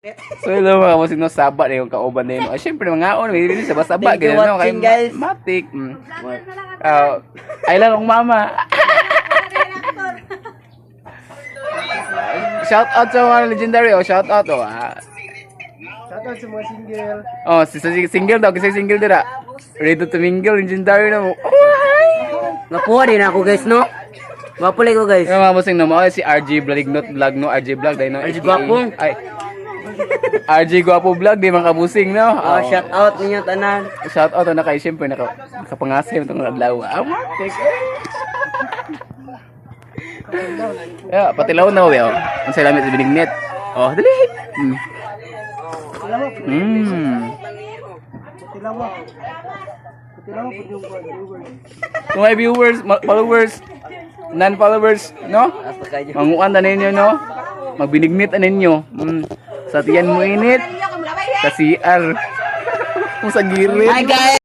So hello mga bossing no, saba na yung kauban na yun. Ay syempre mga on, may rin sa basaba Thank you ganyan no, kay watching, guys. Matik. Ay lang akong mama. Shout out sa mga legendary shout out Shoutout sa mga single. Single daw kasi single dira. Ready to mingle legendary na mo. Nakuha din ako guys, no? Mapulay ko guys. Yung mga bossing no, mo si RG Vlog vlog no, RG Vlog dai no. RG Gwapong. Ay. RG Gwapo Vlog di man kabusing no. Shout out ninyo tanan. Shout out na kay syempre nakapangasim itong adlaw. Matik. Yeah, patilaw na wew. Ang salamat sa binignet. Oh, dali. Tilawa. Tilawa po yung viewers. Kung may viewers, followers, non-followers, no? Manguan na ninyo, no? Magbinignit na ninyo. Sa tiyan mo init. Sa CR. Kung sa girit. Hi guys!